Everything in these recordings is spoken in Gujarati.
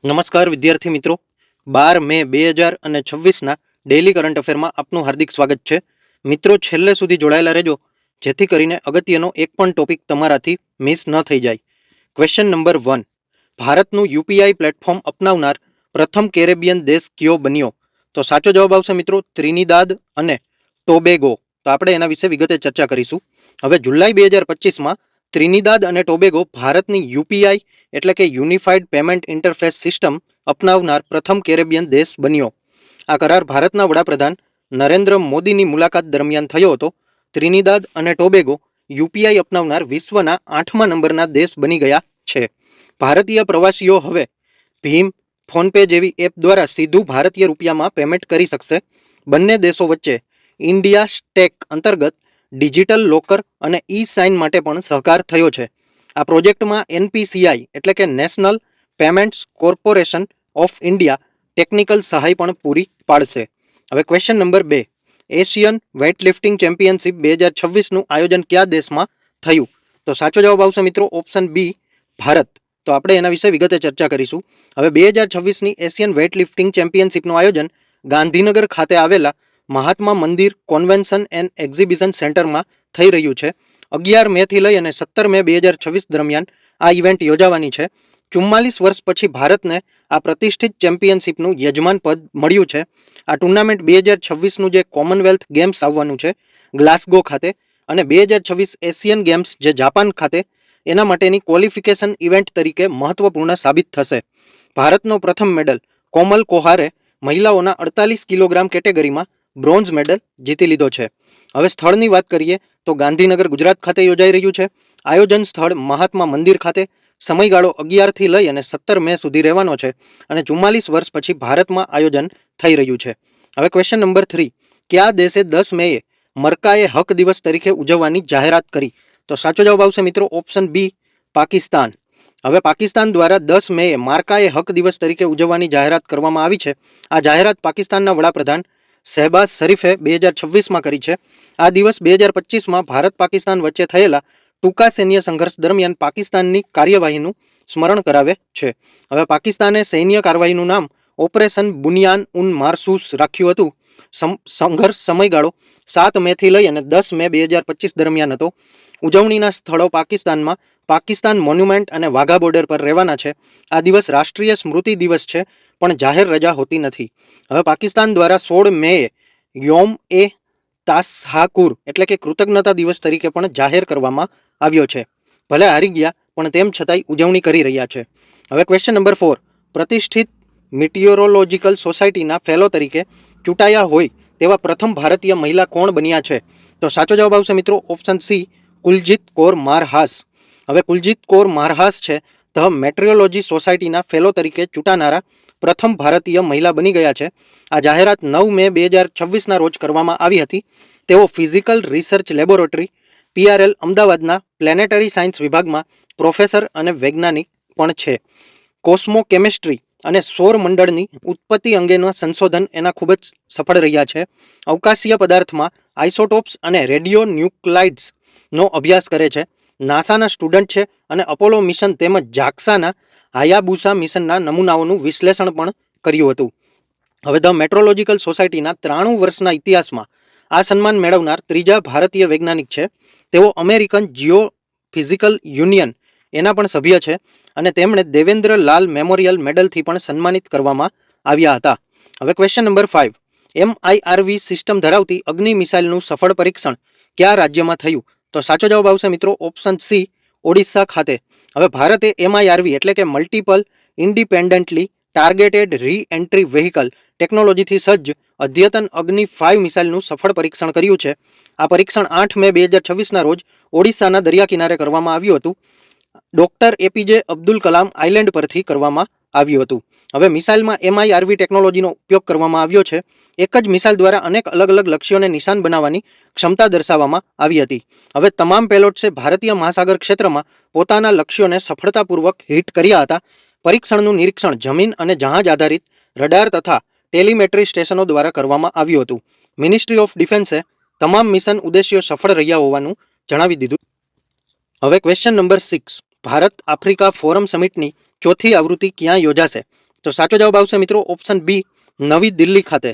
નમસ્કાર વિદ્યાર્થી મિત્રો, 12 મે 2026ના ડેઇલી કરંટ અફેરમાં આપનું હાર્દિક સ્વાગત છે. મિત્રો, છેલ્લે સુધી જોડાયેલા રહેજો, જેથી કરીને અગત્યનો એક પણ ટોપિક તમારાથી મિસ ન થઈ જાય. Question number 1. ભારતનું યુપીઆઈ પ્લેટફોર્મ અપનાવનાર પ્રથમ કેરેબિયન દેશ કયો બન્યો? તો સાચો જવાબ આવશે મિત્રો ત્રિનિદાદ અને ટોબેગો. તો આપણે એના વિશે વિગતે ચર્ચા કરીશું. હવે જુલાઈ 2025માં ત્રિનિદાદ અને ટોબેગો ભારતની યુપીઆઈ એટલે કે યુનિફાઈડ પેમેન્ટ ઇન્ટરફેસ સિસ્ટમ અપનાવનાર પ્રથમ કેરેબિયન દેશ બન્યો. આ કરાર ભારતના વડાપ્રધાન નરેન્દ્ર મોદીની મુલાકાત દરમિયાન થયો હતો. ત્રિનિદાદ અને ટોબેગો યુપીઆઈ અપનાવનાર વિશ્વના 8મા નંબરના દેશ બની ગયા છે. ભારતીય પ્રવાસીઓ હવે ભીમ, ફોનપે જેવી એપ દ્વારા સીધું ભારતીય રૂપિયામાં પેમેન્ટ કરી શકશે. બંને દેશો વચ્ચે ઇન્ડિયા સ્ટેક અંતર્ગત ડિજિટલ લોકર અને ઈ સાઇન માટે પણ સહકાર થયો છે. આ પ્રોજેક્ટમાં એનપીસીઆઈ એટલે કે national payments corporation of India technical સહાય પણ પૂરી પાડશે. હવે question number 2. Asian weightlifting championship 2026નું આયોજન કયા દેશમાં થયું? તો સાચો જવાબ આવશે મિત્રો ઓપ્શન બી, ભારત. તો આપણે એના વિશે વિગતે ચર્ચા કરીશું. હવે 2026ની એશિયન વેઇટલિફ્ટિંગ ચેમ્પિયનશિપનું આયોજન ગાંધીનગર ખાતે આવેલા Mahatma Mandir convention and exhibition સેન્ટરમાં થઈ રહ્યું છે. 11 મેથી લઈ અને 17 મે 2026 દરમિયાન આ ઇવેન્ટ યોજાવાની છે. 44 વર્ષ પછી ભારતને આ પ્રતિષ્ઠિત ચેમ્પિયનશિપનું યજમાન પદ મળ્યું છે. આ ટુર્નામેન્ટ 2026નું જે કોમનવેલ્થ ગેમ્સ આવવાનું છે ગ્લાસગો ખાતે અને 2026 એશિયન ગેમ્સ જે જાપાન ખાતે એના માટેની ક્વોલિફિકેશન ઇવેન્ટ તરીકે મહત્વપૂર્ણ સાબિત થશે. ભારતનો પ્રથમ મેડલ કોમલ કોહારે મહિલાઓના 48 કિલોગ્રામ કેટેગરીમાં બ્રોન્ઝ મેડલ જીતી લીધો છે. હવે સ્થળની વાત કરીએ તો ગાંધીનગર ગુજરાત ખાતે યોજાઈ રહ્યું છે. આયોજન સ્થળ મહાત્મા મંદિર ખાતે. સમયગાળો 11 થી લઈ અને 17 મે સુધી રહેવાનો છે અને 44 વર્ષ પછી ભારતમાં આયોજન થઈ રહ્યું છે. હવે ક્વેશ્ચન નંબર 3. કયા દેશે 10 મેએ મરકાએ હક દિવસ તરીકે ઉજવવાની જાહેરાત કરી? તો સાચો જવાબ આવશે મિત્રો ઓપ્શન બી, પાકિસ્તાન. હવે પાકિસ્તાન દ્વારા 10 મેએ માર્કાએ હક દિવસ તરીકે ઉજવવાની જાહેરાત કરવામાં આવી છે. આ જાહેરાત પાકિસ્તાનના વડાપ્રધાન શહેબાઝ શરીફે 2026માં કરી છે. આ દિવસ 2025માં ભારત પાકિસ્તાન વચ્ચે થયેલા ટૂંકા સૈન્ય સંઘર્ષ દરમિયાન પાકિસ્તાનની કાર્યવાહીનું સ્મરણ કરાવે છે. હવે પાકિસ્તાને સૈન્ય કાર્યવાહીનું નામ ઓપરેશન બુનિયાન ઉન મારસૂસ રાખ્યું હતું. સંઘર્ષ સમયગાળો 7 મેથી લઈ અને 10 મે 2025 દરમિયાન હતો. ઉજવણીના સ્થળો પાકિસ્તાનમાં પાકિસ્તાન મોન્યુમેન્ટ અને વાઘા બોર્ડર પર રહેવાના છે. આ દિવસ રાષ્ટ્રીય સ્મૃતિ દિવસ છે પણ જાહેર રજા હોતી નથી. હવે પાકિસ્તાન દ્વારા 16 મેએ યોમ એ તાસહાકુર એટલે કે કૃતજ્ઞતા દિવસ તરીકે પણ જાહેર કરવામાં આવ્યો છે. ભલે હારી ગયા પણ તેમ છતાંય ઉજવણી કરી રહ્યા છે. હવે ક્વેશ્ચન નંબર 4. પ્રતિષ્ઠિત મિટિયોરોલોજીકલ સોસાયટીના ફેલો તરીકે ચૂંટાયા હોય તેવા પ્રથમ ભારતીય મહિલા કોણ બન્યા છે? તો સાચો જવાબ આવશે મિત્રો ઓપ્શન સી, કુલજીત કૌર મારહાસ. હવે કુલજીત કૌર મારહાસ છે ધ મેટ્રિયોલોજી સોસાયટીના ફેલો તરીકે ચૂંટાનારા પ્રથમ ભારતીય મહિલા બની ગયા છે. આ જાહેરાત 9 મે 2026ના રોજ કરવામાં આવી હતી. તેઓ ફિઝિકલ રિસર્ચ લેબોરેટરી PRL અમદાવાદના પ્લેનેટરી સાયન્સ વિભાગમાં પ્રોફેસર અને વૈજ્ઞાનિક પણ છે. કોસ્મો કેમિસ્ટ્રી અને સૌર મંડળની ઉત્પત્તિ અંગેના સંશોધન એના ખૂબ જ સફળ રહ્યા છે. અવકાશીય પદાર્થમાં આઇસોટોપ્સ અને રેડિયો ન્યુક્લાઇડ્સનો અભ્યાસ કરે છે. નાસાના સ્ટુડન્ટ છે અને અપોલો મિશન તેમજ જાક્સાના હાયાબુસા મિશનના નમૂનાઓનું વિશ્લેષણ પણ કર્યું હતું. હવે ધ મેટ્રોલોજીકલ સોસાયટીના 93 વર્ષના ઇતિહાસમાં આ સન્માન મેળવનાર ત્રીજા ભારતીય વૈજ્ઞાનિક છે. તેઓ અમેરિકન જીઓફિઝિકલ યુનિયન એના પણ સભ્ય છે અને તેમણે દેવેન્દ્ર લાલ મેમોરિયલ મેડલથી પણ સન્માનિત કરવામાં આવ્યા હતા. હવે ક્વેશ્ચન નંબર 5. MIRV સિસ્ટમ ધરાવતી અગ્નિ મિસાઇલનું સફળ પરીક્ષણ કયા રાજ્યમાં થયું? તો સાચો જવાબ આવશે મિત્રો ઓપ્શન સી, ઓડિશા ખાતે. હવે ભારતે MIRV એટલે કે મલ્ટિપલ ઇન્ડિપેન્ડન્ટલી ટાર્ગેટેડ રી એન્ટ્રી વેહિકલ ટેકનોલોજીથી સજ્જ અદ્યતન અગ્નિ 5 મિસાઇલનું સફળ પરીક્ષણ કર્યું છે. આ પરીક્ષણ 8 મે 2026ના રોજ ઓડિશાના દરિયા કિનારે કરવામાં આવ્યું હતું. Doctor APJ Abdul Kalam island પરથી કરવામાં આવ્યું હતું. હવે મિસાઇલમાં MIRV ટેકનોલોજીનો ઉપયોગ કરવામાં આવ્યો છે. એક જ મિસાઇલ દ્વારા અનેક અલગ અલગ લક્ષ્યોને નિશાન બનાવવાની ક્ષમતા દર્શાવવામાં આવી હતી. હવે તમામ પેલોટ્સે ભારતીય મહાસાગર ક્ષેત્રમાં પોતાના લક્ષ્યોને સફળતાપૂર્વક હિટ કર્યા હતા. પરીક્ષણનું નિરીક્ષણ જમીન અને જહાજ આધારિત રડાર તથા ટેલિમેટ્રી સ્ટેશનો દ્વારા કરવામાં આવ્યું હતું. મિનિસ્ટ્રી ઓફ ડિફેન્સે તમામ મિશન ઉદ્દેશ્યો સફળ રહ્યા હોવાનું જણાવી દીધું. હવે question number 6. Bharat Africa forum સમિટની ચોથી આવૃત્તિ ક્યાં યોજાશે? તો સાચો જવાબ આવશે મિત્રો ઓપ્શન બી, નવી દિલ્હી ખાતે.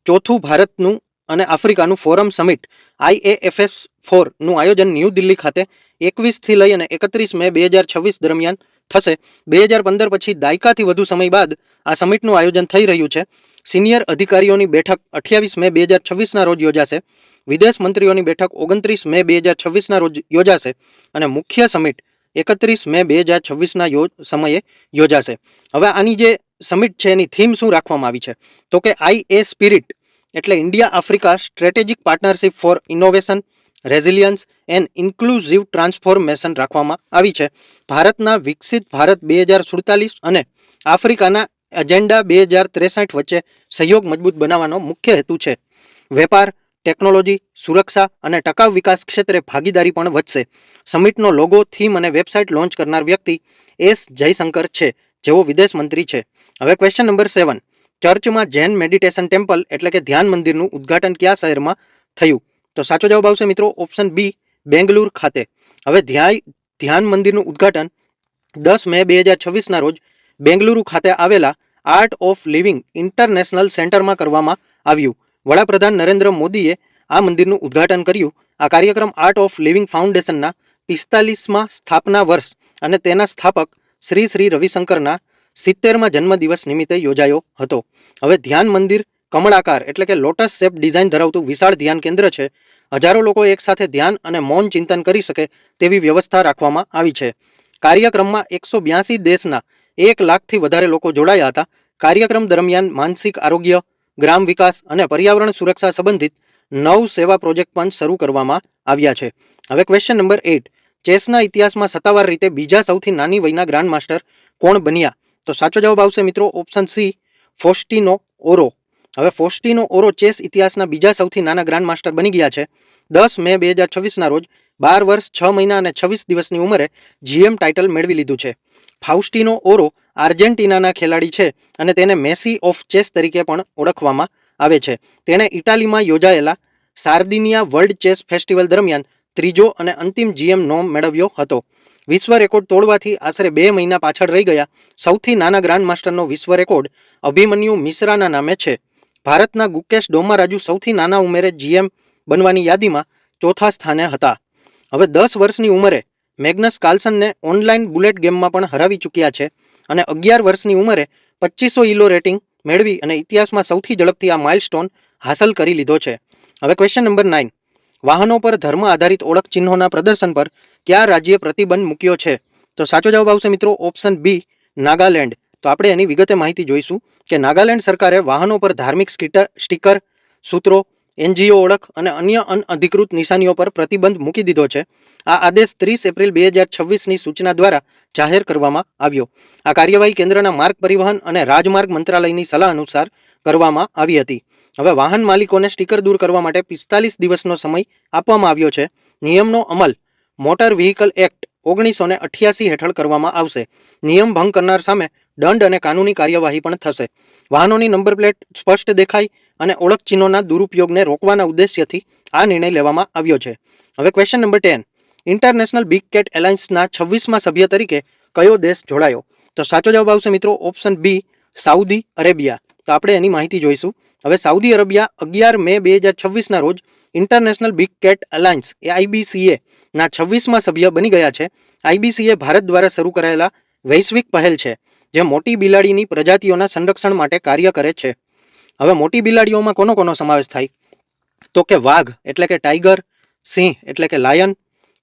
ચોથું ભારતનું અને આફ્રિકાનું ફોરમ સમિટ IAFS4 નું આયોજન ન્યૂ દિલ્હી ખાતે 21 થી લઈ અને 31 મે 2026 દરમિયાન થશે. 2015 પછી દાયકાથી વધુ સમય બાદ આ સમિટનું આયોજન થઈ રહ્યું છે. સિનિયર અધિકારીઓની બેઠક 28 મે 2026 ના રોજ યોજાશે. વિદેશ મંત્રીઓની બેઠક 29 મે 2026 ના રોજ યોજાશે અને મુખ્ય સમિટ 31 મે 2026 ના સમયે યોજાશે. હવે આની જે સમિટ છે એની થીમ શું રાખવામાં આવી છે? તો કે IA સ્પિરિટ એટલે India Africa strategic partnership for innovation, resilience and inclusive transformation રાખવામાં આવી છે. ભારતના વિકસિત ભારત 2047 અને આફ્રિકાના એજન્ડા 2063 વચ્ચે સહયોગ મજબૂત બનાવવાનો મુખ્ય હેતુ છે. વેપાર, ટેકનોલોજી, સુરક્ષા અને ટકાઉ વિકાસ ક્ષેત્રે ભાગીદારી પણ વધશે. સમિટનો લોગો, થીમ અને વેબસાઇટ લોન્ચ કરનાર વ્યક્તિ S જયશંકર છે, જેઓ વિદેશ મંત્રી છે. હવે ક્વેશ્ચન નંબર 7, ચર્ચમાં જૈન મેડિટેશન ટેમ્પલ એટલે કે ધ્યાન મંદિરનું ઉદ્ઘાટન કયા શહેરમાં થયું? તો સાચો જવાબ આવશે મિત્રો ઓપ્શન બી, બેંગલુરુ ખાતે. હવે ધ્યાન મંદિરનું ઉદ્ઘાટન 10 મે 2026 ના રોજ બેંગલુરુ ખાતે આવેલા આર્ટ ઓફ લિવિંગ ઇન્ટરનેશનલ સેન્ટરમાં કરવામાં આવ્યું. વડાપ્રધાન નરેન્દ્ર મોદીએ આ મંદિરનું ઉદ્ઘાટન કર્યું. આ કાર્યક્રમ આર્ટ ઓફ લિવિંગ ફાઉન્ડેશનના 45મા સ્થાપના વર્ષ અને તેના સ્થાપક શ્રી રવિશંકરના 70મા જન્મદિવસ નિમિત્તે યોજાયો હતો. હવે ધ્યાન મંદિર કમળાકાર એટલે કે લોટસ શેપ ડિઝાઇન ધરાવતું વિશાળ ધ્યાન કેન્દ્ર છે. હજારો લોકો એકસાથે ધ્યાન અને મૌન ચિંતન કરી શકે તેવી વ્યવસ્થા રાખવામાં આવી છે. કાર્યક્રમમાં 182 દેશના 1 લાખથી વધારે લોકો જોડાયા હતા. કાર્યક્રમ દરમિયાન માનસિક આરોગ્ય, ગ્રામ વિકાસ અને પર્યાવરણ સુરક્ષા સંબંધિત 9 સેવા પ્રોજેક્ટ પણ શરૂ કરવામાં આવ્યા છે. હવે ક્વેશ્ચન નંબર 8, ચેસના ઇતિહાસમાં સત્તાવાર રીતે બીજા સૌથી નાની વયના ગ્રાન્ડ માસ્ટર કોણ બન્યા? તો સાચો જવાબ આવશે મિત્રો ઓપ્શન સી, ફોસ્ટીનો ઓરો. હવે ફોસ્ટીનો ઓરો ચેસ ઇતિહાસના બીજા સૌથી નાના ગ્રાન્ડ માસ્ટર બની ગયા છે. 10 મે 2026 ના રોજ 12 વર્ષ 6 મહિના અને 26 દિવસની ઉંમરે GM ટાઇટલ મેળવી લીધું છે. ફાઉસ્ટીનો ઓરો આર્જેન્ટિનાના ખેલાડી છે અને તેને મેસી ઓફ ચેસ તરીકે પણ ઓળખવામાં આવે છે. તેણે ઇટાલીમાં યોજાયેલા સાર્દિનિયા વર્લ્ડ ચેસ ફેસ્ટિવલ દરમિયાન ત્રીજો અને અંતિમ GM નોમ મેળવ્યો હતો. વિશ્વ રેકોર્ડ તોડવાથી આશરે 2 મહિના પાછળ રહી ગયા સૌથી નાના ગ્રાન્ડ માસ્ટરનો વિશ્વ રેકોર્ડ અભિમન્યુ મિશ્રાના નામે છે. ભારતના ગુકેશ ડોમારાજુ સૌથી નાના ઉંમરે GM બનવાની યાદીમાં ચોથા સ્થાને હતા. હવે 10 વર્ષની ઉંમરે મેગ્નસ કાર્લસનને ઓનલાઈન બુલેટ ગેમમાં પણ હરાવી ચૂક્યા છે અને 11 વર્ષની ઉંમરે 2500 ઇલો રેટિંગ મેળવી અને ઇતિહાસમાં સૌથી ઝડપથી આ માઇલસ્ટોન હાંસલ કરી લીધો છે. હવે ક્વેશ્ચન નંબર 9, વાહનો પર ધર્મ આધારિત ઓળખ ચિહ્નોના પ્રદર્શન પર કયા રાજ્યે પ્રતિબંધ મૂક્યો છે? તો સાચો જવાબ આવશે મિત્રો ઓપ્શન બી, નાગાલેન્ડ. તો આપણે એની વિગતે માહિતી જોઈશું કે નાગાલેન્ડ સરકારે વાહનો પર ધાર્મિક સ્ટીકર, સૂત્રો, NGO ઓળખ અને અન્ય અનઅધિકૃત નિશાનીઓ પર પ્રતિબંધ મૂકી દીધો છે. આ આદેશ 30 એપ્રિલ 2026ની સૂચના દ્વારા જાહેર કરવામાં આવ્યો. આ કાર્યવાહી કેન્દ્રના માર્ગ પરિવહન અને રાજમાર્ગ મંત્રાલયની સલાહ અનુસાર કરવામાં આવી હતી. હવે વાહન માલિકોને સ્ટીકર દૂર કરવા માટે 45 દિવસનો સમય આપવામાં આવ્યો છે. નિયમનો અમલ મોટર વ્હીકલ એક્ટ 1988 હેઠળ કરવામાં આવશે. નિયમ ભંગ કરનાર સામે દંડ અને કાનૂની કાર્યવાહી પણ થશે. વાહનોની નંબર પ્લેટ સ્પષ્ટ દેખાય અને ઓળખ ચિહ્નોના દુરુપયોગને રોકવાના ઉદ્દેશ્યથી આ નિર્ણય લેવામાં આવ્યો છે. હવે question number 10, international big cat એલાયન્સના 26મા સભ્ય તરીકે કયો દેશ જોડાયો? તો સાચો જવાબ આવશે મિત્રો ઓપ્શન બી, સાઉદી અરેબિયા. તો આપણે એની માહિતી જોઈશું. હવે સાઉદી અરેબિયા 11 મે 2026ના રોજ international big cat alliance IBCA ના 26મા સભ્ય બની ગયા છે. IBCA ભારત દ્વારા શરૂ કરાયેલા વૈશ્વિક પહેલ છે જે મોટી બિલાડીની પ્રજાતિઓના સંરક્ષણ માટે કાર્ય કરે છે. હવે મોટી બિલાડીઓમાં કોનો સમાવેશ થાય? તો કે વાઘ એટલે કે ટાઈગર, સિંહ એટલે કે લાયન,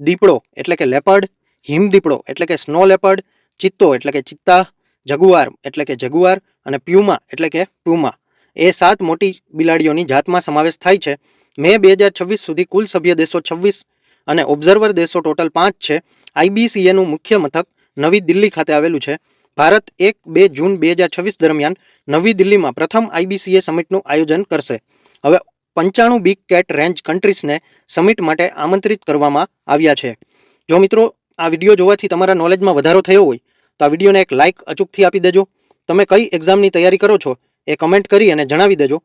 દીપડો એટલે કે લેપર્ડ, હિમદીપડો એટલે કે સ્નો લેપર્ડ, ચિત્તો એટલે કે ચિત્તા, જગુઆર એટલે કે જગુઆર અને પ્યુમા એટલે કે પ્યુમા. એ 7 મોટી બિલાડીઓની જાતમાં સમાવેશ થાય છે. મે 2026 સુધી કુલ સભ્ય દેશો 26 અને ઓબ્ઝર્વર દેશો ટોટલ 5 છે. IBCAનું મુખ્ય મથક નવી દિલ્હી ખાતે આવેલું છે. ભારત 1-2 જૂન 2026 દરમિયાન નવી દિલ્હીમાં પ્રથમ IBCA સમિટનું આયોજન કરશે. હવે 95 બિગ કેટ રેન્જ કન્ટ્રીઝને સમિટ માટે આમંત્રિત કરવામાં આવ્યા છે. જો મિત્રો આ વિડીયો જોવાથી તમારા નોલેજમાં વધારો થયો હોય તો આ વિડીયોને એક લાઇક અચૂકથી આપી દેજો. તમે કઈ એક્ઝામની તૈયારી કરો છો એ કમેન્ટ કરી અને જણાવી દેજો.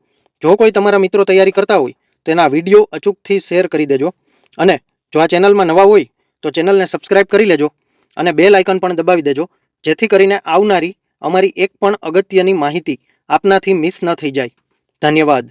જો કોઈ તમારા મિત્રો તૈયારી કરતા હોય તો એના વિડીયો અચૂકથી શેર કરી દેજો. અને જો આ ચેનલમાં નવા હોય તો ચેનલને સબસ્ક્રાઇબ કરી લેજો અને બેલ આઇકન પણ દબાવી દેજો, જેથી કરીને આવનારી અમારી એક પણ અગત્યની માહિતી આપનાથી મિસ ન થઈ જાય. ધન્યવાદ.